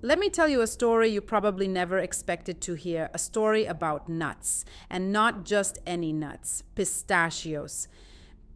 Let me tell you a story you probably never expected to hear, a story about nuts, and not just any nuts, pistachios.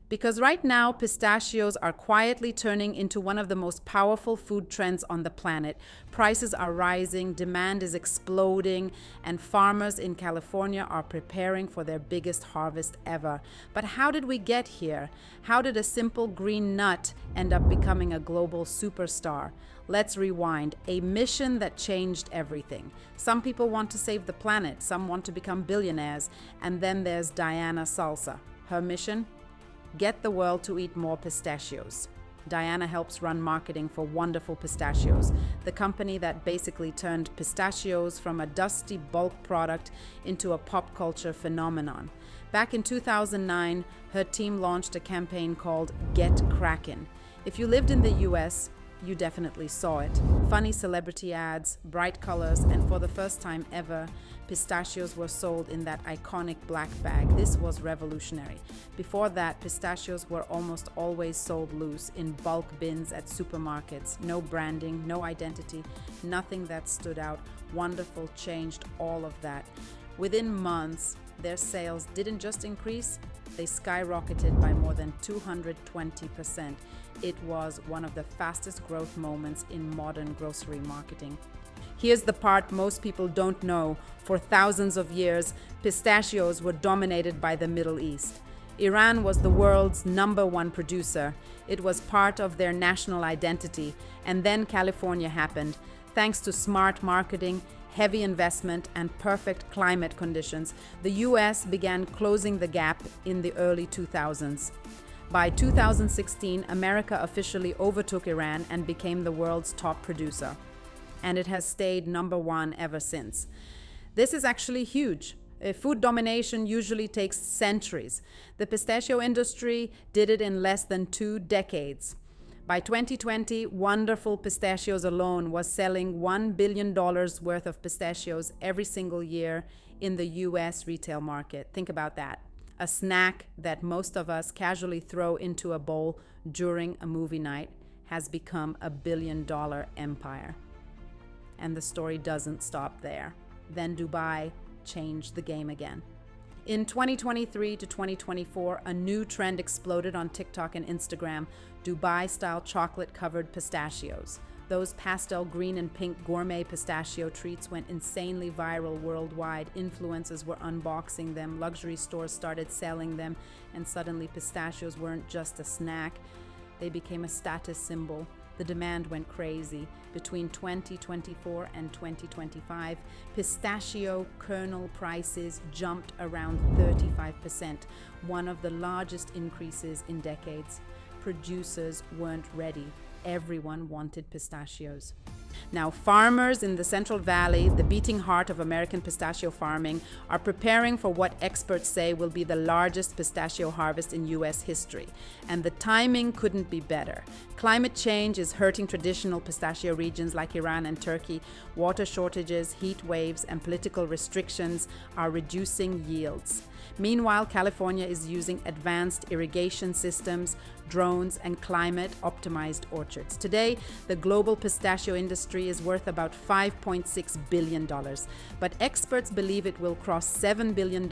Because right now, pistachios are quietly turning into one of the most powerful food trends on the planet. Prices are rising, demand is exploding, and farmers in California are preparing for their biggest harvest ever. But how did we get here? How did a simple green nut end up becoming a global superstar? Let's rewind. A mission that changed everything. Some people want to save the planet, some want to become billionaires, and then there's Diana Salsa. Her mission? Get the world to eat more pistachios. Diana helps run marketing for Wonderful Pistachios, the company that basically turned pistachios from a dusty bulk product into a pop culture phenomenon. Back in 2009, her team launched a campaign called Get Crackin. If you lived in the US, you definitely saw it. Funny celebrity ads, bright colors, and for the first time ever, pistachios were sold in that iconic black bag. This was revolutionary. Before that, pistachios were almost always sold loose in bulk bins at supermarkets. No branding, no identity, nothing that stood out. Wonderful changed all of that. Within months, their sales didn't just increase, they skyrocketed by more than 220%. It was one of the fastest growth moments in modern grocery marketing. Here's the part most people don't know. For thousands of years, pistachios were dominated by the Middle East. Iran was the world's #1 producer. It was part of their national identity. And then California happened. Thanks to smart marketing, heavy investment, and perfect climate conditions, the US began closing the gap in the early 2000s. By 2016, America officially overtook Iran and became the world's top producer. And it has stayed #1 ever since. This is actually huge. Food domination usually takes centuries. The pistachio industry did it in less than 2 decades. By 2020, Wonderful Pistachios alone was selling $1 billion worth of pistachios every single year in the US retail market. Think about that. A snack that most of us casually throw into a bowl during a movie night has become a $1 billion empire. And the story doesn't stop there. Then Dubai changed the game again. In 2023 to 2024, a new trend exploded on TikTok and Instagram: Dubai-style chocolate-covered pistachios. Those pastel green and pink gourmet pistachio treats went insanely viral worldwide. Influencers were unboxing them, luxury stores started selling them, and suddenly pistachios weren't just a snack. They became a status symbol. The demand went crazy. Between 2024 and 2025, pistachio kernel prices jumped around 35%, one of the largest increases in decades. Producers weren't ready. Everyone wanted pistachios. Now, farmers in the Central Valley, the beating heart of American pistachio farming, are preparing for what experts say will be the largest pistachio harvest in US history. And the timing couldn't be better. Climate change is hurting traditional pistachio regions like Iran and Turkey. Water shortages, heat waves, and political restrictions are reducing yields. Meanwhile, California is using advanced irrigation systems, drones, and climate-optimized orchards. Today, the global pistachio industry is worth about $5.6 billion, but experts believe it will cross $7 billion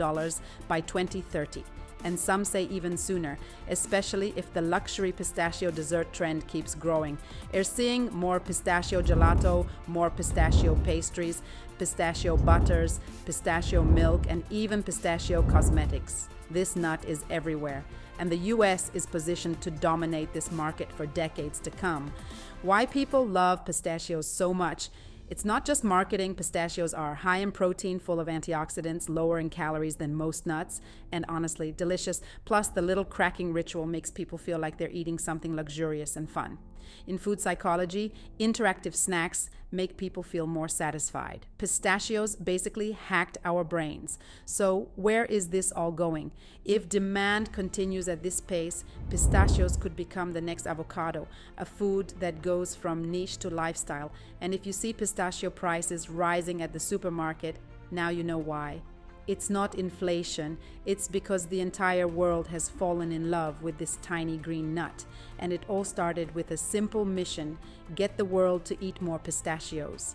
by 2030. And some say even sooner, especially if the luxury pistachio dessert trend keeps growing. You're seeing more pistachio gelato, more pistachio pastries, pistachio butters, pistachio milk, and even pistachio cosmetics. This nut is everywhere, and the US is positioned to dominate this market for decades to come. Why people love pistachios so much? It's not just marketing. Pistachios are high in protein, full of antioxidants, lower in calories than most nuts, and honestly, delicious. Plus, the little cracking ritual makes people feel like they're eating something luxurious and fun. In food psychology, interactive snacks make people feel more satisfied. Pistachios basically hacked our brains. So where is this all going? If demand continues at this pace, pistachios could become the next avocado, a food that goes from niche to lifestyle. And if you see pistachio prices rising at the supermarket, now you know why. It's not inflation, it's because the entire world has fallen in love with this tiny green nut. And it all started with a simple mission: get the world to eat more pistachios.